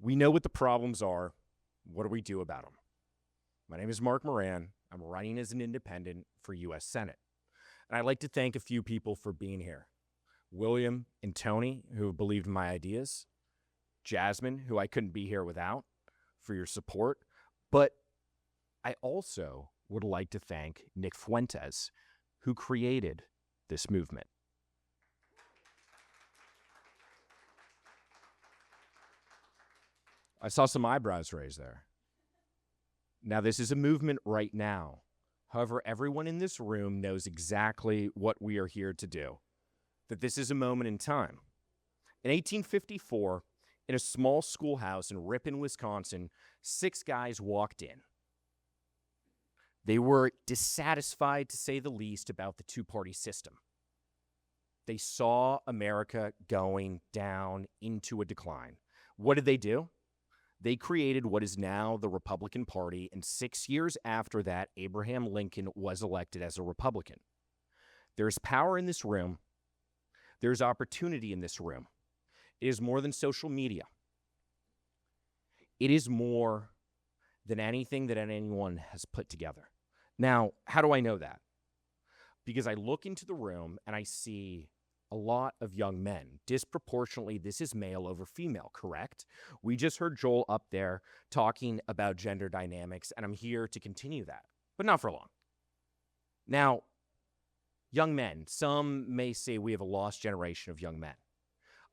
We know what the problems are. What do we do about them? My name is Mark Moran. I'm running as an independent for U.S. Senate. And I'd like to thank a few people for being here. William and Tony, who have believed in my ideas. Jasmine, who I couldn't be here without, for your support. But I also would like to thank Nick Fuentes, who created this movement. I saw some eyebrows raised there. Now, this is a movement right now. However, everyone in this room knows exactly what we are here to do, that this is a moment in time. In 1854, in a small schoolhouse in Ripon, Wisconsin, 6 guys walked in. They were dissatisfied, to say the least, about the two-party system. They saw America going down into a decline. What did they do? They created what is now the Republican Party, and 6 years after that, Abraham Lincoln was elected as a Republican. There's power in this room. There's opportunity in this room. It is more than social media. It is more than anything that anyone has put together. Now, how do I know that? Because I look into the room and I see a lot of young men. Disproportionately, this is male over female, correct? We just heard Joel up there talking about gender dynamics, and I'm here to continue that, but not for long. Now, young men, some may say we have a lost generation of young men.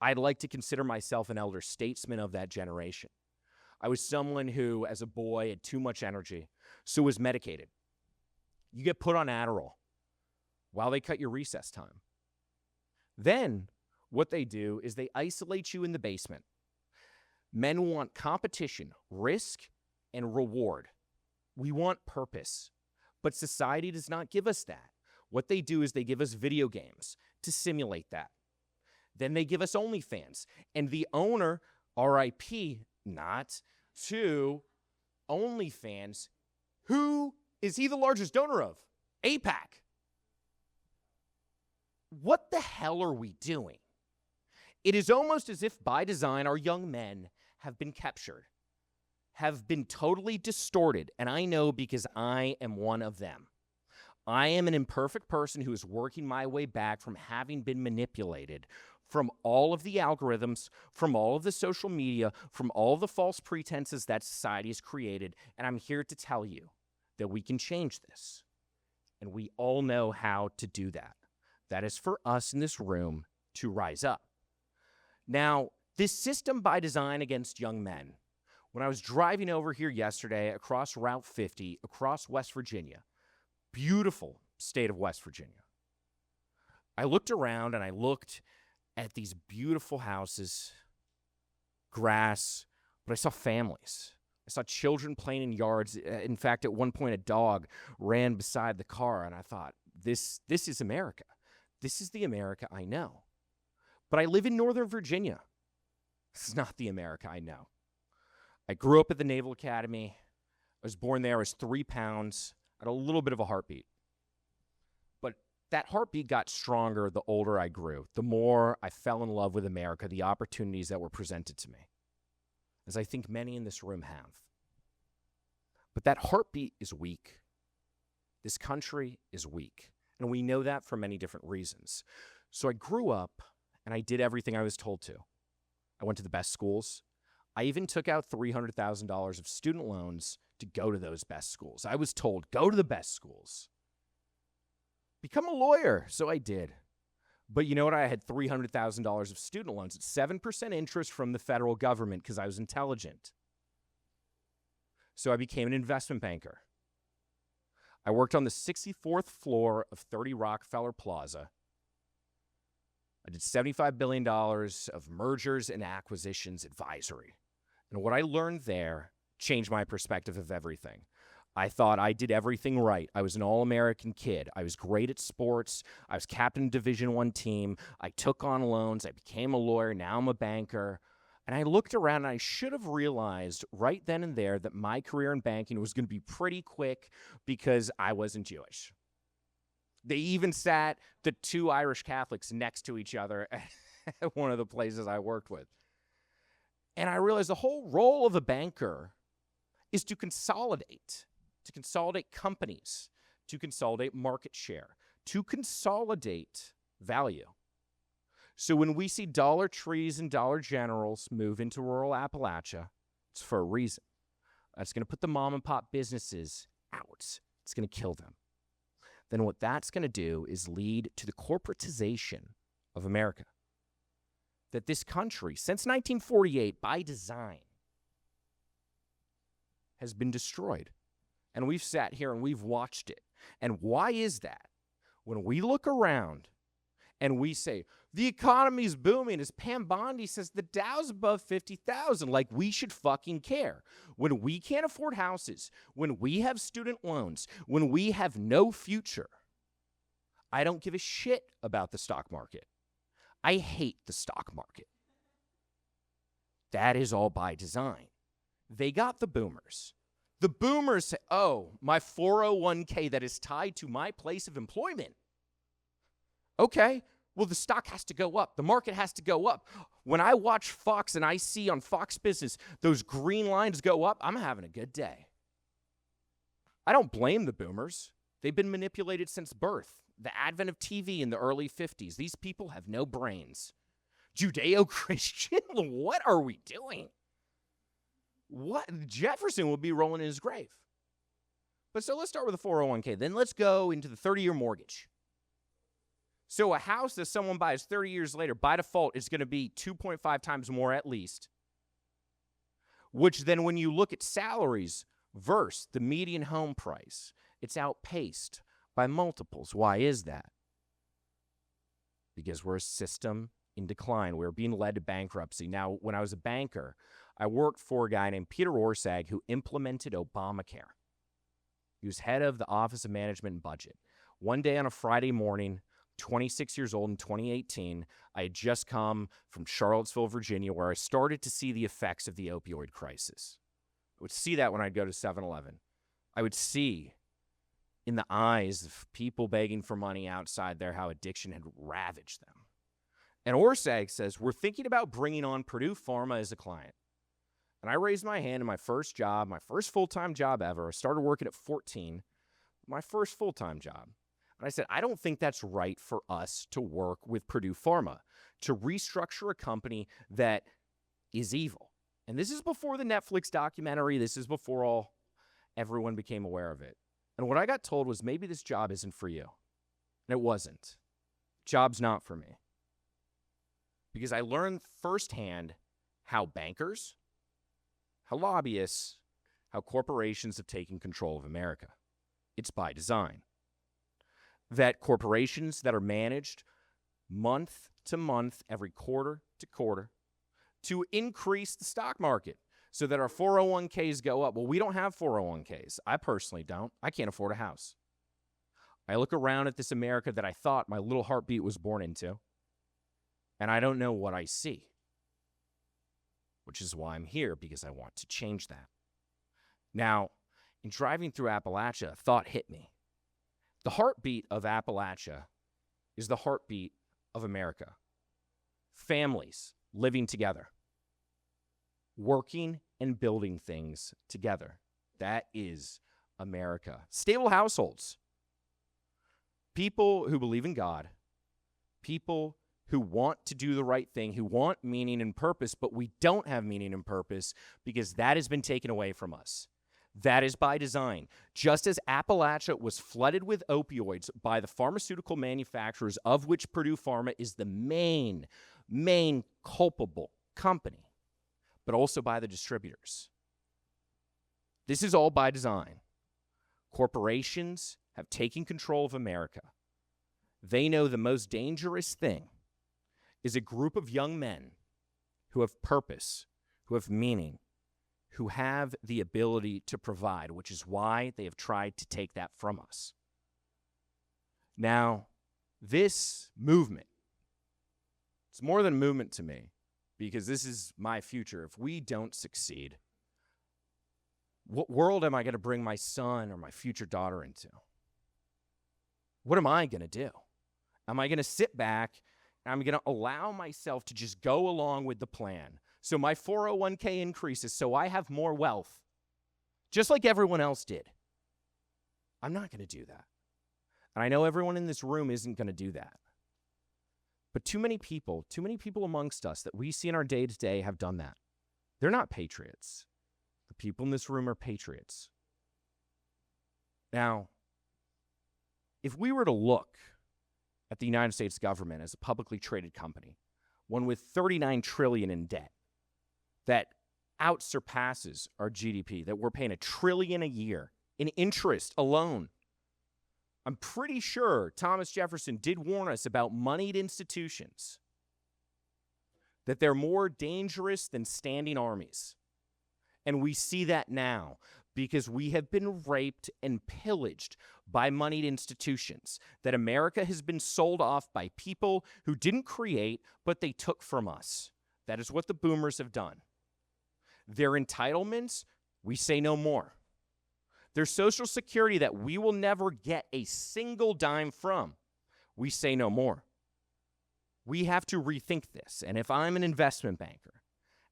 I'd like to consider myself an elder statesman of that generation. I was someone who, as a boy, had too much energy, so was medicated. You get put on Adderall while they cut your recess time. Then what they do is they isolate you in the basement. Men want competition, risk, and reward. We want purpose, but society does not give us that. What they do is they give us video games to simulate that. Then they give us OnlyFans, and the owner, RIP, not to OnlyFans, who is he the largest donor of? AIPAC. What the hell are we doing? It is almost as if by design our young men have been captured, have been totally distorted, and I know because I am one of them. I am an imperfect person who is working my way back from having been manipulated from all of the algorithms, from all of the social media, from all of the false pretenses that society has created, and I'm here to tell you that we can change this, and we all know how to do that. That is for us in this room to rise up. Now, this system by design against young men, when I was driving over here yesterday across Route 50, across West Virginia, beautiful state of West Virginia, I looked around and I looked at these beautiful houses, grass, but I saw families. I saw children playing in yards. In fact, at one point, a dog ran beside the car, and I thought, this is America. This is the America I know. But I live in Northern Virginia. This is not the America I know. I grew up at the Naval Academy. I was born there. I was 3 pounds. I had a little bit of a heartbeat. But that heartbeat got stronger the older I grew, the more I fell in love with America, the opportunities that were presented to me, as I think many in this room have. But that heartbeat is weak. This country is weak. And we know that for many different reasons. So I grew up and I did everything I was told to. I went to the best schools. I even took out $300,000 of student loans to go to those best schools. I was told, go to the best schools. Become a lawyer. So I did. But you know what? I had $300,000 of student loans at 7% interest from the federal government because I was intelligent. So I became an investment banker. I worked on the 64th floor of 30 Rockefeller Plaza. I did $75 billion of mergers and acquisitions advisory. And what I learned there changed my perspective of everything. I thought I did everything right. I was an all-American kid. I was great at sports. I was captain of Division I team. I took on loans. I became a lawyer. Now I'm a banker. And I looked around and I should have realized right then and there that my career in banking was going to be pretty quick because I wasn't Jewish. They even sat the 2 Irish Catholics next to each other at one of the places I worked with. And I realized the whole role of a banker is to consolidate companies, to consolidate market share, to consolidate value. So when we see Dollar Trees and Dollar Generals move into rural Appalachia, it's for a reason. That's going to put the mom and pop businesses out. It's going to kill them. Then what that's going to do is lead to the corporatization of America. That this country, since 1948, by design, has been destroyed. And we've sat here and we've watched it. And why is that? When we look around and we say, the economy's booming, as Pam Bondi says, the Dow's above 50,000, like we should fucking care. When we can't afford houses, when we have student loans, when we have no future, I don't give a shit about the stock market. I hate the stock market. That is all by design. They got the boomers. The boomers say, oh, my 401k that is tied to my place of employment. Okay, well, the stock has to go up. The market has to go up. When I watch Fox and I see on Fox Business those green lines go up, I'm having a good day. I don't blame the boomers. They've been manipulated since birth. The advent of TV in the early 50s. These people have no brains. Judeo-Christian? What are we doing? What? Jefferson would be rolling in his grave. But so let's start with the 401k. Then let's go into the 30-year mortgage. So a house that someone buys 30 years later, by default, is going to be 2.5 times more at least. Which then when you look at salaries versus the median home price, it's outpaced by multiples. Why is that? Because we're a system in decline. We're being led to bankruptcy. Now, when I was a banker, I worked for a guy named Peter Orszag who implemented Obamacare. He was head of the Office of Management and Budget. One day on a Friday morning, 26 years old in 2018, I had just come from Charlottesville, Virginia, where I started to see the effects of the opioid crisis. I would see that when I'd go to 7-Eleven. I would see in the eyes of people begging for money outside there how addiction had ravaged them. And Orszag says, we're thinking about bringing on Purdue Pharma as a client. And I raised my hand in my first job, my first full-time job ever. I started working at 14, my first full-time job. And I said, I don't think that's right for us to work with Purdue Pharma, to restructure a company that is evil. And this is before the Netflix documentary. This is before everyone became aware of it. And what I got told was, maybe this job isn't for you. And it wasn't. Job's not for me. Because I learned firsthand how bankers, how lobbyists, how corporations have taken control of America. It's by design. That corporations that are managed month to month, every quarter to quarter, to increase the stock market so that our 401ks go up. Well, we don't have 401ks. I personally don't. I can't afford a house. I look around at this America that I thought my little heartbeat was born into, and I don't know what I see, which is why I'm here, because I want to change that. Now, in driving through Appalachia, a thought hit me. The heartbeat of Appalachia is the heartbeat of America. Families living together, working and building things together. That is America. Stable households. People who believe in God. People who want to do the right thing, who want meaning and purpose, but we don't have meaning and purpose because that has been taken away from us. That is by design. Just as Appalachia was flooded with opioids by the pharmaceutical manufacturers, of which Purdue Pharma is the main culpable company, but also by the distributors. This is all by design. Corporations have taken control of America. They know the most dangerous thing is a group of young men who have purpose, who have meaning, who have the ability to provide, which is why they have tried to take that from us. Now, this movement, it's more than a movement to me, because this is my future. If we don't succeed, what world am I going to bring my son or my future daughter into? What am I going to do? Am I going to sit back and I'm going to allow myself to just go along with the plan, So my 401k increases so I have more wealth, just like everyone else did. I'm not going to do that. And I know everyone in this room isn't going to do that. But too many people amongst us that we see in our day-to-day have done that. They're not patriots. The people in this room are patriots. Now, if we were to look at the United States government as a publicly traded company, one with $39 trillion in debt, that outsurpasses our GDP, that we're paying $1 trillion a year in interest alone. I'm pretty sure Thomas Jefferson did warn us about moneyed institutions, that they're more dangerous than standing armies. And we see that now because we have been raped and pillaged by moneyed institutions, that America has been sold off by people who didn't create, but they took from us. That is what the boomers have done. Their entitlements, we say no more. Their Social Security that we will never get a single dime from, we say no more. We have to rethink this. And if I'm an investment banker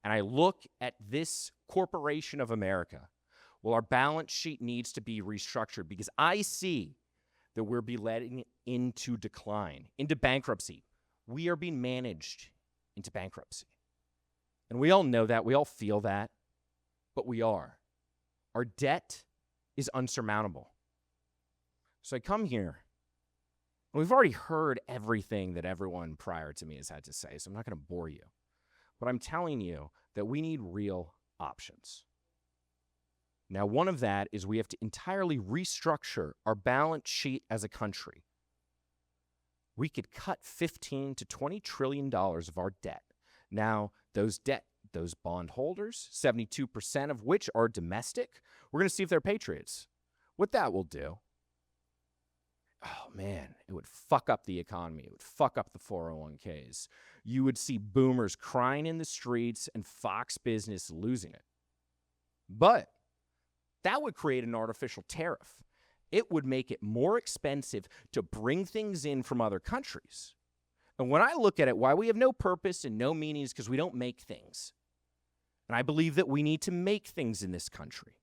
and I look at this corporation of America, well, our balance sheet needs to be restructured because I see that we're being led into decline, into bankruptcy. We are being managed into bankruptcy. And we all know that. We all feel that. But we are. Our debt is unsurmountable. So I come here, and we've already heard everything that everyone prior to me has had to say, so I'm not going to bore you. But I'm telling you that we need real options. Now, one of that is we have to entirely restructure our balance sheet as a country. We could cut $15 to $20 trillion of our debt. Now, those bondholders, 72% of which are domestic, we're going to see if they're patriots. What that will do, oh man, it would fuck up the economy. It would fuck up the 401ks. You would see boomers crying in the streets and Fox Business losing it. But that would create an artificial tariff. It would make it more expensive to bring things in from other countries. And when I look at it, why we have no purpose and no meaning is because we don't make things. And I believe that we need to make things in this country.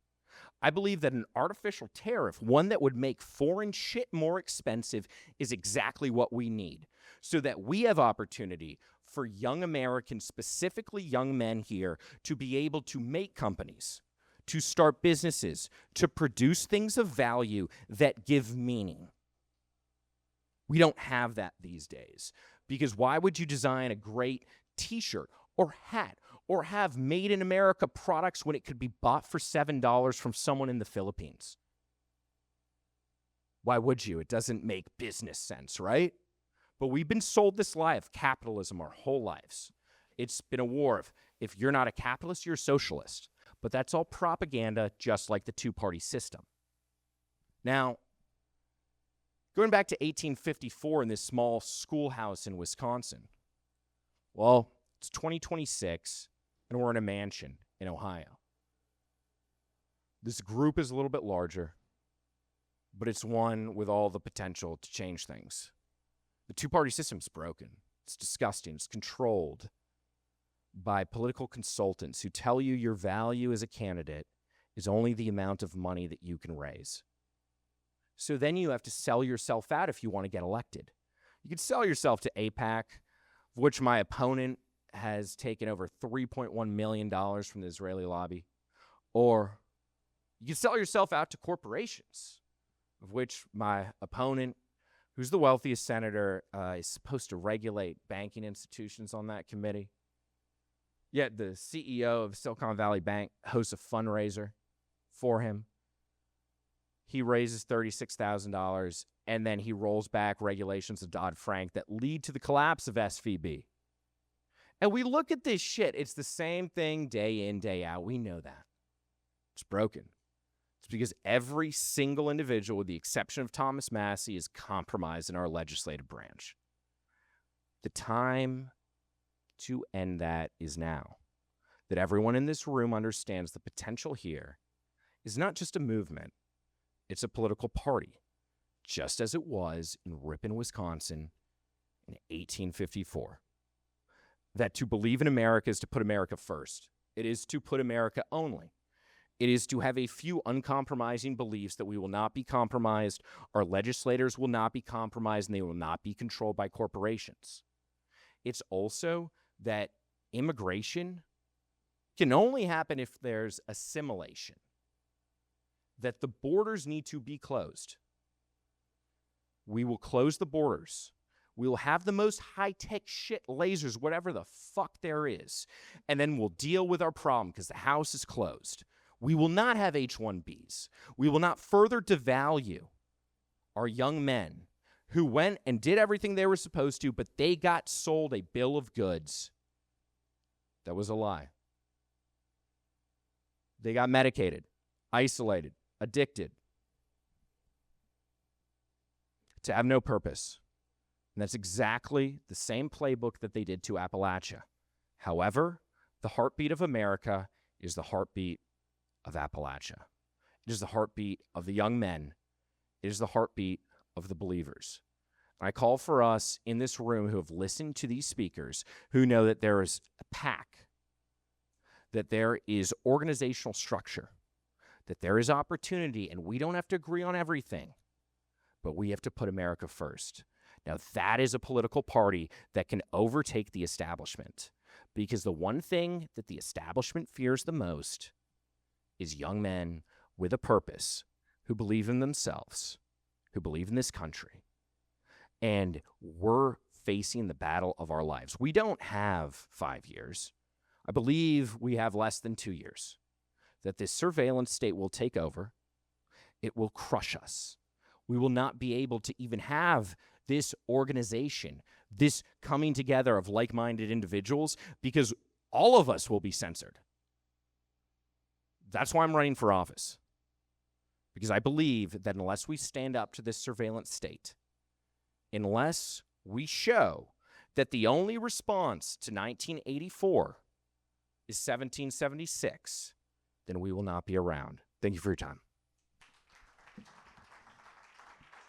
I believe that an artificial tariff, one that would make foreign shit more expensive, is exactly what we need so that we have opportunity for young Americans, specifically young men here, to be able to make companies, to start businesses, to produce things of value that give meaning. We don't have that these days because why would you design a great t-shirt or hat or have made in America products when it could be bought for $7 from someone in the Philippines? Why would you? It doesn't make business sense, right? But we've been sold this lie of capitalism our whole lives. It's been a war of if you're not a capitalist, you're a socialist. But that's all propaganda, just like the two-party system. Now, going back to 1854 in this small schoolhouse in Wisconsin, well, it's 2026, and we're in a mansion in Ohio. This group is a little bit larger, but it's one with all the potential to change things. The two-party system's broken. It's disgusting. It's controlled by political consultants who tell you your value as a candidate is only the amount of money that you can raise. So then you have to sell yourself out if you want to get elected. You can sell yourself to AIPAC, which my opponent has taken over $3.1 million from the Israeli lobby. Or you can sell yourself out to corporations, of which my opponent, who's the wealthiest senator, is supposed to regulate banking institutions on that committee. Yet the CEO of Silicon Valley Bank hosts a fundraiser for him. He raises $36,000, and then he rolls back regulations of Dodd-Frank that lead to the collapse of SVB. And we look at this shit. It's the same thing day in, day out. We know that. It's broken. It's because every single individual, with the exception of Thomas Massie, is compromised in our legislative branch. The time to end that is now. That everyone in this room understands the potential here is not just a movement, it's a political party, just as it was in Ripon, Wisconsin in 1854. that to believe in America is to put America first. It is to put America only. It is to have a few uncompromising beliefs that we will not be compromised, our legislators will not be compromised, and they will not be controlled by corporations. It's also that immigration can only happen if there's assimilation, that the borders need to be closed. We will close the borders. We will have the most high-tech shit, lasers, whatever the fuck there is, and then we'll deal with our problem because the house is closed. We will not have H-1Bs. We will not further devalue our young men who went and did everything they were supposed to, but they got sold a bill of goods that was a lie. They got medicated, isolated, addicted to have no purpose. And that's exactly the same playbook that they did to Appalachia. However, the heartbeat of America is the heartbeat of Appalachia. It is the heartbeat of the young men. It is the heartbeat of the believers. I call for us in this room who have listened to these speakers, who know that there is a pack, that there is organizational structure, that there is opportunity, and we don't have to agree on everything, but we have to put America first. Now, that is a political party that can overtake the establishment, because the one thing that the establishment fears the most is young men with a purpose who believe in themselves, who believe in this country. And we're facing the battle of our lives. We don't have 5 years. I believe we have less than 2 years. That this surveillance state will take over. It will crush us. We will not be able to even have this organization, this coming together of like-minded individuals, because all of us will be censored. That's why I'm running for office. Because I believe that unless we stand up to this surveillance state, unless we show that the only response to 1984 is 1776, then we will not be around. Thank you for your time.